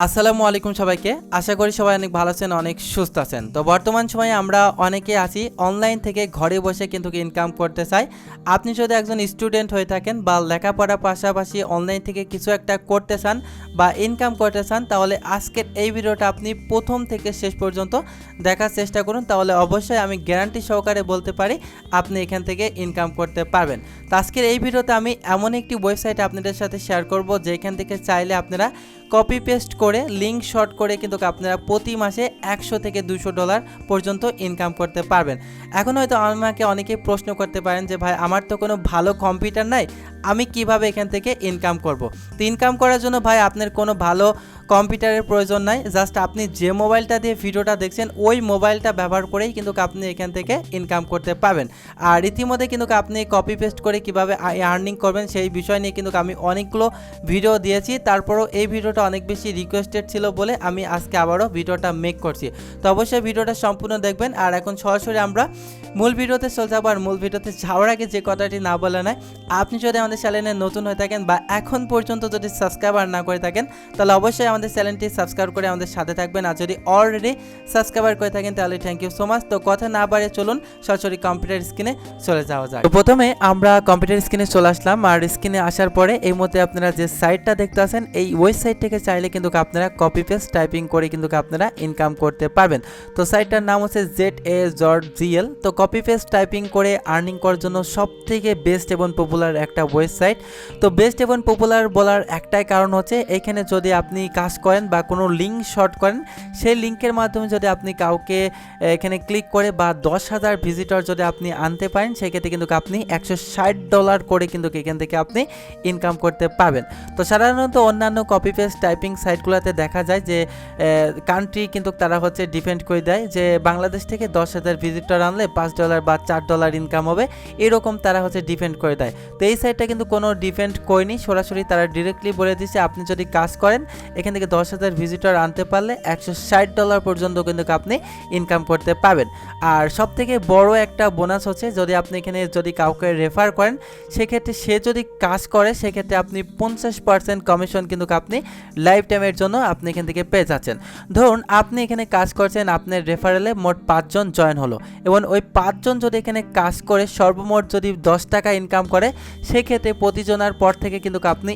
আসসালামু আলাইকুম সবাইকে। আশা করি সবাই অনেক ভালো আছেন, অনেক সুস্থ আছেন। তো বর্তমান সময়ে আমরা অনেকে আছি অনলাইন থেকে ঘরে বসে কিন্তু ইনকাম করতে চাই। আপনি যদি একজন স্টুডেন্ট হয়ে থাকেন বা লেখাপড়ার পাশাপাশি অনলাইন থেকে কিছু একটা করতে চান বা ইনকাম করতে চান, তাহলে আজকের এই ভিডিওটা আপনি প্রথম থেকে শেষ পর্যন্ত দেখার চেষ্টা করুন। তাহলে অবশ্যই আমি গ্যারান্টি সহকারে বলতে পারি আপনি এখান থেকে ইনকাম করতে পারবেন। তো আজকের এই ভিডিওতে আমি এমন একটি ওয়েবসাইট আপনাদের সাথে শেয়ার করব যেখান থেকে চাইলে আপনারা কপি পেস্ট করে লিঙ্ক শর্ট করে কিন্তু আপনারা প্রতি মাসে 100 থেকে $200 পর্যন্ত ইনকাম করতে পারবেন। এখন হয়তো আমাকে অনেকেই প্রশ্ন করতে পারেন যে ভাই, আমার তো কোনো ভালো কম্পিউটার নাই, আমি কিভাবে এখান থেকে ইনকাম করব। তো ইনকাম করার জন্য ভাই আপনার কোনো ভালো কম্পিউটারের প্রয়োজন নাই। জাস্ট আপনি যে মোবাইলটা দিয়ে ভিডিওটা দেখছেন ওই মোবাইলটা ব্যবহার করেই কিন্তু আপনি এখান থেকে ইনকাম করতে পারবেন। আর ইতিমধ্যে কিন্তু আপনি কপি পেস্ট করে কিভাবে আর্নিং করবেন সেই বিষয় নিয়ে কিন্তু আমি অনেকগুলো ভিডিও দিয়েছি। তারপরও এই ভিডিওটা অনেক বেশি রিকোয়েস্টেড ছিল বলে আমি আজকে আবারও ভিডিওটা মেক করছি। তো অবশ্যই ভিডিওটা সম্পূর্ণ দেখবেন। আর এখন সরাসরি আমরা মূল ভিডিওতে চলে যাবো। আর মূল ভিডিওতে যাওয়ার আগে যে কথাটি না বলে নয়, আপনি যদি আমাদের চ্যানেলে নতুন হয়ে থাকেন বা এখন পর্যন্ত যদি সাবস্ক্রাইবার না করে থাকেন, তাহলে অবশ্যই আমাদের চ্যানেলটি সাবস্ক্রাইব করে আমাদের সাথে থাকবেন। আর যদি অলরেডি সাবস্ক্রাইবার করে থাকেন তাহলে থ্যাংক ইউ সো মাচ। তো কথা না বাড়িয়ে চলুন সরাসরি কম্পিউটার স্ক্রিনে চলে যাওয়া যায়। তো প্রথমে আমরা কম্পিউটার স্ক্রিনে চলে আসলাম। আর স্ক্রিনে আসার পরে এই মধ্যে আপনারা যে সাইটটা দেখতে আছেন, এই ওয়েবসাইট থেকে চাইলে কিন্তু আপনারা কপি পেস্ট টাইপিং করে কিন্তু আপনারা ইনকাম করতে পারবেন। তো সাইটটার নাম হচ্ছে ZA.GL। তো কপি পেস্ট টাইপিং করে আর্নিং করার জন্য সবথেকে বেস্ট এবং পপুলার একটা ওয়েবসাইট। তো বেস্ট এবং পপুলার বলার একটাই কারণ হচ্ছে এখানে যদি আপনি কাজ করেন বা কোনো লিঙ্ক শর্ট করেন, সেই লিঙ্কের মাধ্যমে যদি আপনি কাউকে এখানে ক্লিক করে বা 10,000 ভিজিটর যদি আপনি আনতে পারেন, সেক্ষেত্রে কিন্তু আপনি $160 করে কিন্তু এখান থেকে আপনি ইনকাম করতে পারবেন। তো সাধারণত অন্যান্য কপি পেস্ট টাইপিং সাইটগুলোতে দেখা যায় যে কান্ট্রি কিন্তু তারা হচ্ছে ডিপেন্ড করে দেয় যে বাংলাদেশ থেকে 10,000 ভিজিটর আনলে $5 বা $4 ইনকাম হবে, এরকম তারা হচ্ছে ডিপেন্ড করে দেয়। তো এই সাইটটা কিন্তু কোনো ডিপেন্ড করেনি, সরাসরি তারা ডিরেক্টলি বলে দিচ্ছে আপনি যদি কাজ করেন এখান থেকে 10,000 ভিজিটর আনতে পারলে $160 পর্যন্ত কিন্তু আপনি ইনকাম করতে পারবেন। আর সব থেকে বড় একটা বোনাস হচ্ছে যদি আপনি এখানে যদি কাউকে রেফার করেন, সেক্ষেত্রে সে যদি কাজ করে সেক্ষেত্রে আপনি 50% কমিশন কিন্তু আপনি লাইফ টাইমের জন্য আপনি এখান থেকে পেয়ে যাচ্ছেন। ধরুন আপনি এখানে কাজ করছেন, আপনার রেফারেলে মোট 5 জন জয়েন হলো এবং ওই 5 জন যদি এখানে কাজ করে সর্বমোট যদি $10 ইনকাম করে, সেক্ষেত্রে প্রতিজনার পর থেকে কিন্তু আপনি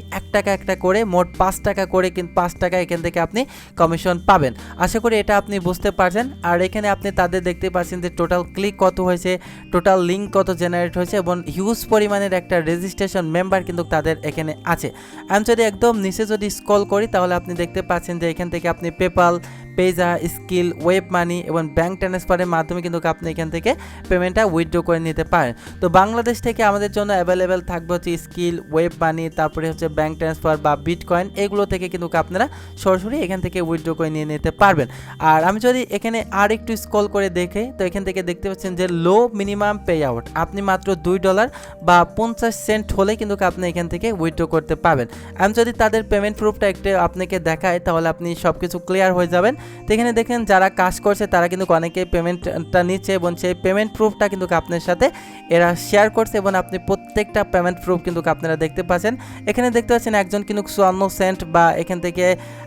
একটা করে মোট $5 করে কিন্তু $5 এখান থেকে আপনি কমিশন পাবেন। আশা করি এটা আপনি বুঝতে পারছেন। আর এখানে আপনি তাদের দেখতে পাচ্ছেন যে টোটাল ক্লিক কত হয়েছে, টোটাল লিঙ্ক কত জেনারেট হয়েছে এবং হিউজ পরিমাণের একটা রেজিস্ট্রেশন মেম্বার কিন্তু তাদের এখানে আছে। আমি যদি একদম নিচে যদি স্ক্রল করি তাহলে আপনি দেখতে পাচ্ছেন যে এখান থেকে আপনি PayPal, Payza, skill, web money এবং ব্যাঙ্ক ট্রান্সফারের মাধ্যমে কিন্তু আপনি এখান থেকে পেমেন্টটা উইথড্র করে নিতে পারেন। তো বাংলাদেশ থেকে আমাদের জন্য অ্যাভেলেবেল থাকবে হচ্ছে স্কিল, ওয়েব মানি, তারপরে হচ্ছে ব্যাঙ্ক ট্রান্সফার বা বিটকয়েন, এগুলো থেকে কিন্তু আপনারা সরাসরি এখান থেকে উইথড্র করে নিয়ে নিতে পারবেন। আর আমি যদি এখানে আর একটু স্ক্রল করে দেখে, তো এখান থেকে দেখতে পাচ্ছেন যে লো মিনিমাম পে আউট, আপনি মাত্র $2 বা 50 সেন্ট হলে কিন্তু আপনি এখান থেকে উইথড্র করতে পারবেন। আমি যদি তাদের পেমেন্ট প্রুফটা একটু আপনাকে দেখাই তাহলে আপনি সব কিছু ক্লিয়ার হয়ে যাবেন। তো এখানে দেখেন যারা কাজ করছে তারা কিন্তু অনেকে পেমেন্টটা নিচ্ছে এবং সেই পেমেন্ট প্রুফটা কিন্তু আপনার সাথে এরা শেয়ার করছে এবং আপনি প্রত্যেকটা পেমেন্ট প্রুফ কিন্তু আপনারা দেখতে পাচ্ছেন। এখানে দেখতে পাচ্ছেন একজন কিন্তু 54 সেন্ট বা এখান থেকে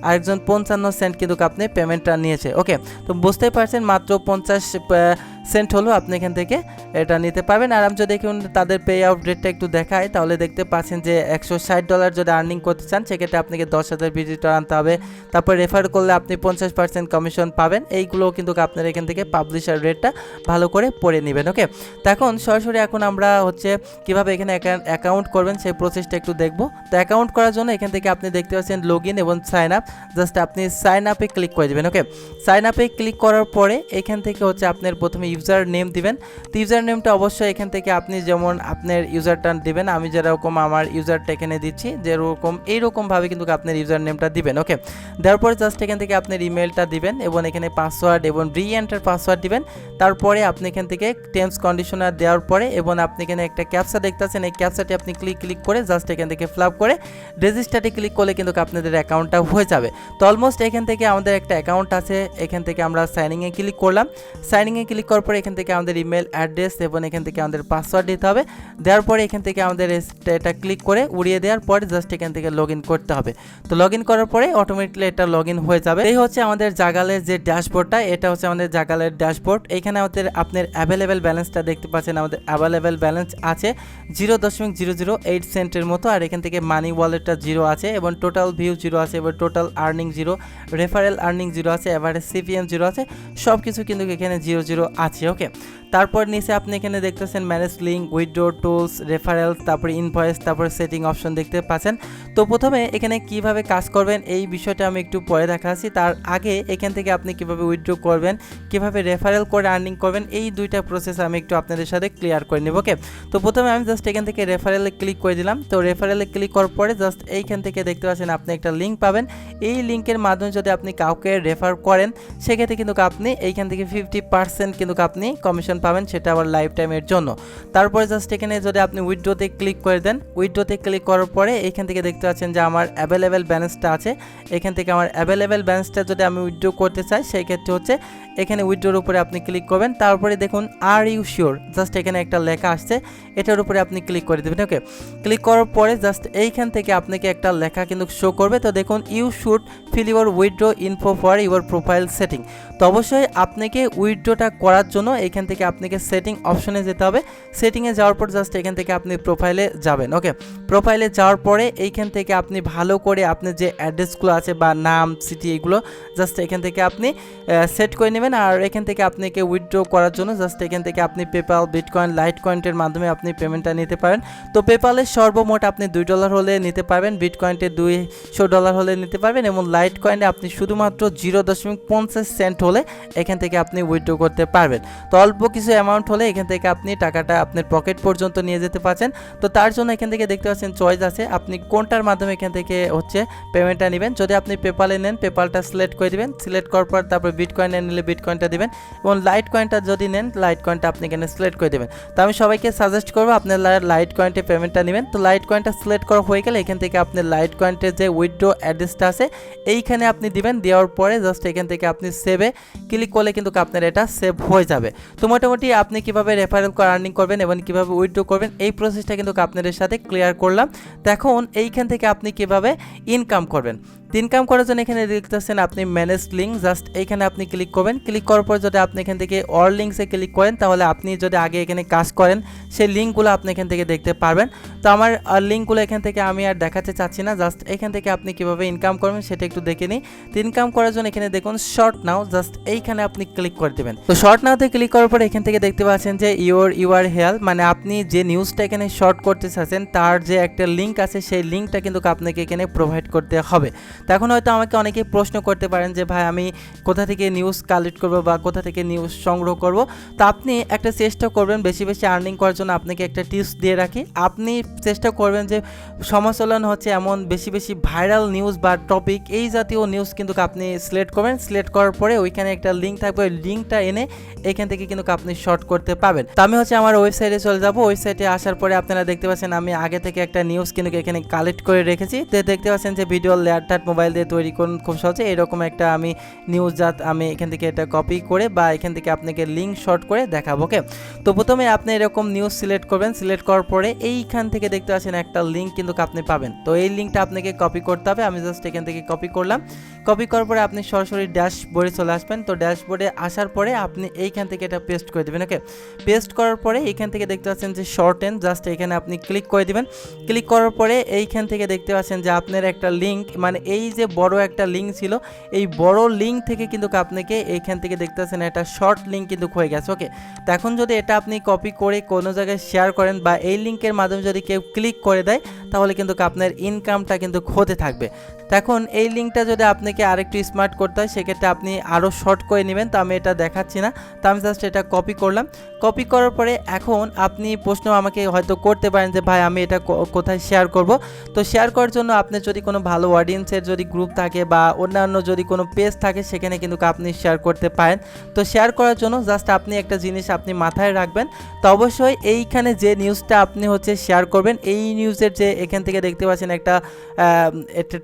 আরেকজন 55 সেন্ট কিন্তু আপনি পেমেন্টটা নিয়েছে। ওকে, তো বুঝতেই পারছেন মাত্র 50 সেন্ট হলো আপনি এখান থেকে এটা নিতে পারবেন। আর আমি যদি দেখুন তাদের পে আউট রেটটা একটু দেখায় তাহলে দেখতে পাচ্ছেন যে $160 যদি আর্নিং করতে চান সেক্ষেত্রে আপনাকে 10,000 ভিজিটর আনতে হবে, তারপর রেফার করলে আপনি 50% কমিশন পাবেন। এইগুলোও কিন্তু আপনার এখান থেকে পাবলিশার রেটটা ভালো করে পড়ে নেবেন। ওকে, তো এখন সরাসরি এখন আমরা হচ্ছে কীভাবে এখানে অ্যাকাউন্ট করবেন সেই প্রসেসটা একটু দেখব। তো অ্যাকাউন্ট করার জন্য এখান থেকে আপনি দেখতে পাচ্ছেন লগ ইন এবং সাইন আপ, জাস্ট আপনি সাইন আপে ক্লিক করে দেবেন। ওকে, সাইন আপে ক্লিক করার পরে এখান থেকে হচ্ছে আপনার প্রথমে ইউজার নেম দিবেন। তো ইউজার নেমটা অবশ্যই এখান থেকে আপনি যেমন আপনার ইউজারটা দিবেন, আমি যেরকম আমার ইউজারটা এখানে দিচ্ছি যেরকম এইরকমভাবে কিন্তু আপনার ইউজার নেমটা দিবেন। ওকে, দেওয়ার পরে জাস্ট এখান থেকে আপনার ইমেলটা দিবেন এবং এখানে পাসওয়ার্ড এবং রি এন্টার পাসওয়ার্ড দিবেন। তারপরে আপনি এখান থেকে টার্মস কন্ডিশনার দেওয়ার পরে এবং আপনি এখানে একটা ক্যাপচা দেখতেছেন, এই ক্যাপচাটি আপনি ক্লিক করে জাস্ট এখান থেকে ফিল আপ করে রেজিস্টারে ক্লিক করলে কিন্তু আপনাদের অ্যাকাউন্টটা হয়ে যাবে। তো অলমোস্ট এখান থেকে আমাদের একটা অ্যাকাউন্ট আছে, এখান থেকে আমরা সাইনিংয়ে ক্লিক করলাম। সাইনিংয়ে ক্লিক করার পরে এখান থেকে আমাদের ইমেল অ্যাড্রেস এবং এখান থেকে আমাদের পাসওয়ার্ড দিতে হবে। দেওয়ার পরে এখান থেকে আমাদের এটা ক্লিক করে উড়িয়ে দেওয়ার পরে জাস্ট এখান থেকে লগ ইন করতে হবে। তো লগ ইন করার পরে অটোমেটিকলি এটা লগ ইন হয়ে যাবে। এই হচ্ছে আমাদের জাগালের যে ড্যাশবোর্ডটা, এটা হচ্ছে আমাদের জাগালের ড্যাশবোর্ড। এখানে আমাদের আপনার অ্যাভেলেবেল ব্যালেন্সটা দেখতে পাচ্ছেন। আমাদের অ্যাভেলেবেল ব্যালেন্স আছে 0.008 সেন্টের মতো, আর এখান থেকে মানি ওয়ালেটটা 0 আছে এবং টোটাল ভিউ 0 আছে এবং টোটাল আর্নিং 0, রেফারেল আর্নিং 0 আছে, এভারেজ সিপিএম 0 আছে, সব কিছু কিন্তু এখানে 0 আছে। ওকে, তারপর নিচে আপনি এখানে দেখতেছেন manage link, withdraw tools, referrals, তারপরে ইনভয়েস, তারপরে সেটিং অপশন দেখতে পাচ্ছেন। তো প্রথমে এখানে কিভাবে কাজ করবেন এই বিষয়টা আমি একটু পরে দেখাচ্ছি। তার আগে এখান থেকে আপনি কিভাবে উইথড্র করবেন, কিভাবে রেফারেল করে আর্নিং করবেন, এই দুইটা প্রসেস আমি একটু আপনাদের সাথে ক্লিয়ার করে নেব। ওকে, তো প্রথমে আমি জাস্ট এখান থেকে রেফারেলে ক্লিক করে দিলাম। তো রেফারেলে ক্লিক করার পরে জাস্ট এইখান থেকে দেখতে পাচ্ছেন আপনি একটা লিঙ্ক পাবেন। এই লিঙ্কের মাধ্যমে যদি আপনি কাউকে রেফার করেন সেক্ষেত্রে কিন্তু আপনি এইখান থেকে 50% কিন্তু আপনি কমিশন পাবেন, সেটা আবার লাইফ টাইমের জন্য। তারপরে জাস্ট এখানে যদি আপনি উইথড্রোতে ক্লিক করে দেন, উইথড্রোতে ক্লিক করার পরে এইখান থেকে দেখতে পাচ্ছেন যে আমার অ্যাভেলেবেল ব্যালেন্সটা আছে। এখান থেকে আমার অ্যাভেলেবেল ব্যালেন্সটা যদি আমি উইথড্রো করতে চাই সেই ক্ষেত্রে হচ্ছে এখানে উইথড্রোর উপরে আপনি ক্লিক করবেন। তারপরে দেখুন আর ইউ শিওর, জাস্ট এখানে একটা লেখা আসছে, এটার উপরে আপনি ক্লিক করে দেবেন। ওকে, ক্লিক করার পরে জাস্ট এইখান থেকে আপনাকে একটা লেখা কিন্তু শো করবে। তো দেখুন you should fill your withdraw info for your profile setting. তো অবশ্যই আপনাকে উইথড্রোটা করার জন্য এখান থেকে আপনাকে সেটিং অপশনে যেতে হবে। সেটিংয়ে যাওয়ার পর জাস্ট এখান থেকে আপনি প্রোফাইলে যাবেন। ওকে, প্রোফাইলে যাওয়ার পরে এইখান থেকে আপনি ভালো করে আপনার যে অ্যাড্রেসগুলো আছে বা নাম, সিটি, এগুলো জাস্ট এখান থেকে আপনি সেট করে নেবেন। আর এখান থেকে আপনাকে উইথড্র করার জন্য জাস্ট এখান থেকে আপনি পেপ্যাল, বিটকয়েন, লাইটকয়েনের মাধ্যমে আপনি পেমেন্টটা নিতে পারেন। তো পেপ্যালের সর্বমোট আপনি $2 হলে নিতে পারবেন, বিটকয়েনটে $200 হলে নিতে পারবেন এবং লাইটকয়েনে আপনি শুধুমাত্র 0.50 সেন্ট হলে এখান থেকে আপনি উইথড্র করতে পারবেন। তো অল্প কিছু অ্যামাউন্ট হলে এখান থেকে আপনি টাকাটা আপনার পকেট পর্যন্ত নিয়ে যেতে পারছেন। তো তার জন্য এখান থেকে দেখতে পাচ্ছেন চয়েস আছে, আপনি কোনটার মাধ্যমে এখান থেকে হচ্ছে পেমেন্টটা নেবেন। যদি আপনি পেপ্যালে নেন পেপ্যালটা সিলেক্ট করে দিবেন, সিলেক্ট করার পর তারপর বিটকয়েনে নিলে বিটকয়েনটা দিবেন এবং লাইটকয়েনটা যদি নেন লাইটকয়েনটা আপনি এখানে সিলেক্ট করে দেবেন। তো আমি সবাইকে সাজেস্ট করবো আপনার লাইটকয়েনটে পেমেন্টটা নেবেন। তো লাইটকয়েনটা সিলেক্ট করা হয়ে গেলে এখান থেকে আপনি লাইটকয়েনের যে উইথড্র অ্যাড্রেসটা আছে এইখানে আপনি দিবেন। দেওয়ার পরে জাস্ট এখান থেকে আপনি সেভে ক্লিক করলে কিন্তু আপনার এটা সেভ হয়ে যাবে। তো মোটামুটি আপনি কিভাবে রেফারেল করে আর্নিং করবেন এবং কিভাবে উইথড্র করবেন এই প্রসেসটা কিন্তু আপনাদের সাথে ক্লিয়ার করলাম। তো এখন এইখান থেকে আপনি কিভাবে ইনকাম করবেন, ইনকাম করার জন্য এখানে দেখতেছেন আপনি ম্যানেজ লিঙ্ক, জাস্ট এইখানে আপনি ক্লিক করবেন। ক্লিক করার পর যদি আপনি এখান থেকে অল লিঙ্কসে ক্লিক করেন তাহলে আপনি যদি আগে এখানে কাজ করেন সেই লিঙ্কগুলো আপনি এখান থেকে দেখতে পারবেন। তো আমার লিঙ্কগুলো এখান থেকে আমি আর দেখাতে চাচ্ছি না, জাস্ট এখান থেকে আপনি কিভাবে ইনকাম করবেন সেটা একটু দেখে নিই। তো ইনকাম করার জন্য এখানে দেখুন শর্ট নাও, জাস্ট এইখানে আপনি ক্লিক করে দেবেন। তো শর্ট নাওতে ক্লিক করার পর এখান থেকে দেখতে পাচ্ছেন যে ইউর হেয়ার, মানে আপনি যে নিউজটা এখানে শর্ট করতে চাচ্ছেন তার যে একটা লিঙ্ক আছে সেই লিঙ্কটা কিন্তু আপনাকে এখানে প্রোভাইড করতে হবে। তো এখন হয়তো আমাকে অনেকে প্রশ্ন করতে পারেন যে ভাই আমি কোথা থেকে নিউজ কালেক্ট করব বা কোথা থেকে নিউজ সংগ্রহ করব। তো আপনি একটা চেষ্টা করবেন বেশি বেশি আর্নিং করার জন্য। আপনাকে একটা টিপস দিয়ে রাখি, আপনি চেষ্টা করবেন যে সমালোচনা হচ্ছে এমন বেশি বেশি ভাইরাল নিউজ বা টপিক এই জাতীয় নিউজ কিন্তু আপনি সিলেক্ট করবেন। সিলেক্ট করার পরে ওইখানে একটা লিঙ্ক থাকবে, ওই লিঙ্কটা এনে এখান থেকে কিন্তু আপনি শর্ট করতে পারবেন। তো আমি হচ্ছে আমার ওয়েবসাইটে চলে যাব। ওয়েবসাইটে আসার পরে আপনারা দেখতে পাচ্ছেন আমি আগে থেকে একটা নিউজ কিন্তু এখানে কালেক্ট করে রেখেছি। তো দেখতে পাচ্ছেন যে ভিডিও লেয়ার মোবাইল দিয়ে তৈরি করুন খুব সহজে, এরকম একটা আমি নিউজ জাত আমি এখান থেকে এটা কপি করে বা এখান থেকে আপনাকে লিঙ্ক শর্ট করে দেখাবো। ওকে, তো প্রথমে আপনি এরকম নিউজ সিলেক্ট করবেন। সিলেক্ট করার পরে এইখান থেকে দেখতে পাচ্ছেন একটা লিঙ্ক কিন্তু আপনি পাবেন। তো এই লিঙ্কটা আপনাকে কপি করতে হবে। আমি জাস্ট এখান থেকে কপি করলাম। কপি করার পরে আপনি সরাসরি ড্যাশবোর্ডে চলে আসবেন। তো ড্যাশবোর্ডে আসার পরে আপনি এইখান থেকে এটা পেস্ট করে দেবেন। ওকে, পেস্ট করার পরে এইখান থেকে দেখতে পাচ্ছেন যে শর্টেন, জাস্ট এখানে আপনি ক্লিক করে দিবেন। ক্লিক করার পরে এইখান থেকে দেখতে পাচ্ছেন যে আপনার একটা লিঙ্ক, মানে এই যে বড় একটা লিঙ্ক ছিল এই বড় লিঙ্ক থেকে কিন্তু আপনাকে এইখান থেকে দেখতে পাচ্ছেন একটা শর্ট লিঙ্ক কিন্তু হয়ে গেছে। ওকে, তো এখন যদি এটা আপনি কপি করে কোনো জায়গায় শেয়ার করেন বা এই লিঙ্কের মাধ্যমে যদি কেউ ক্লিক করে দেয় তাহলে কিন্তু আপনার ইনকামটা কিন্তু হতে থাকবে। তো এখন এই লিঙ্কটা যদি আপনাকে আরেকটু স্মার্ট করতে হয় সেক্ষেত্রে আপনি আরও শর্ট করে নেবেন। তো আমি এটা দেখাচ্ছি না, তো আমি জাস্ট এটা কপি করলাম। কপি করার পরে এখন আপনি প্রশ্ন আমাকে হয়তো করতে পারেন যে ভাই আমি এটা কোথায় শেয়ার করব। তো শেয়ার করার জন্য আপনি যদি কোনো ভালো অডিয়েন্সের যদি গ্রুপ থাকে বা অন্যান্য যদি কোনো পেজ থাকে সেখানে কিন্তু আপনি শেয়ার করতে পারেন। তো শেয়ার করার জন্য জাস্ট আপনি একটা জিনিস আপনি মাথায় রাখবেন, তো অবশ্যই এইখানে যে নিউজটা আপনি হচ্ছে শেয়ার করবেন, এই নিউজের যে এখান থেকে দেখতে পাচ্ছেন একটা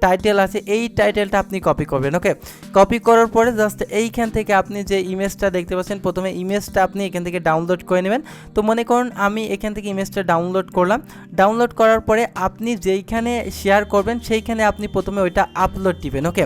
টাইটেল আছে, এই টাইটেলটা আপনি কপি করবেন। ওকে, কপি করার পরে জাস্ট এইখান থেকে আপনি যে ইমেজটা দেখতে পাচ্ছেন, প্রথমে ইমেজটা আপনি এখান থেকে ডাউনলোড করে নেবেন। তো মনে করুন আমি এখান থেকে ইমেজটা ডাউনলোড করলাম। ডাউনলোড করার পরে আপনি যেইখানে শেয়ার করবেন সেইখানে আপনি প্রথমে ওইটা আপলোড দিবেন। ওকে,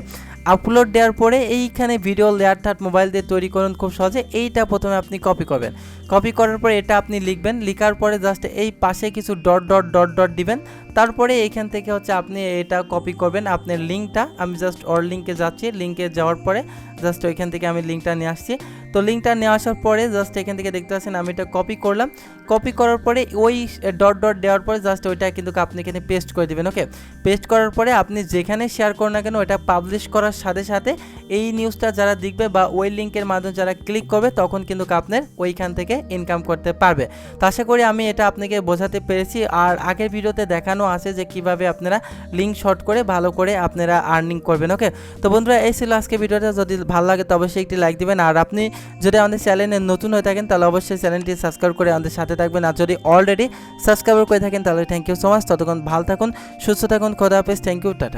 আপলোড দেওয়ার পরে এইখানে ভিডিও লেয়ারটা মোবাইল দিয়ে তৈরি করুন খুব সহজে। এইটা প্রথমে আপনি কপি করবেন। কপি করার পরে এটা আপনি লিখবেন, লেখার পরে জাস্ট এই পাশে কিছু ডট ডট ডট ডট দিবেন। তারপরে এইখান থেকে হচ্ছে আপনি এটা কপি করবেন আপনার লিঙ্কটা। আমি জাস্ট ওর লিঙ্কে যাচ্ছি, লিঙ্কে যাওয়ার পরে জাস্ট ওইখান থেকে আমি লিঙ্কটা নিয়ে আসছি। তো লিঙ্কটা নিয়ে আসার পরে জাস্ট এখান থেকে দেখতে পাচ্ছেন আমি এটা কপি করলাম। কপি করার পরে ওই ডট ডট দেওয়ার পরে জাস্ট ওইটা কিন্তু আপনি এখানে পেস্ট করে দেবেন। ওকে, পেস্ট করার পরে আপনি যেখানে শেয়ার করুন না কেন ওটা পাবলিশ করার সাথে সাথে এই নিউজটা যারা দেখবে বা ওই লিঙ্কের মাধ্যমে যারা ক্লিক করবে তখন কিন্তু আপনার ওইখান থেকে ইনকাম করতে পারবে। তো আশা করি আমি এটা আপনাকে বোঝাতে পেরেছি। আর আগের ভিডিওতে দেখানো আছে যে কিভাবে আপনারা লিঙ্ক শর্ট করে ভালো করে আপনারা আর্নিং করবেন। ওকে, তো বন্ধুরা এই ছিল আজকে ভিডিওটা। যদি ভালো লাগে তো অবশ্যই একটি লাইক দিবেন। আর আপনি যদি আমাদের চ্যানেলে নতুন হয়ে থাকেন তাহলে অবশ্যই চ্যানেলটি সাবস্ক্রাইব করে আমাদের সাথে থাকবেন। আর যদি অলরেডি সাবস্ক্রাইব করে থাকেন তাহলে থ্যাংক ইউ সো মাচ। ততক্ষণ ভালো থাকুন, সুস্থ থাকুন, খোদা হাফেজ, থ্যাংক ইউ, টাটা।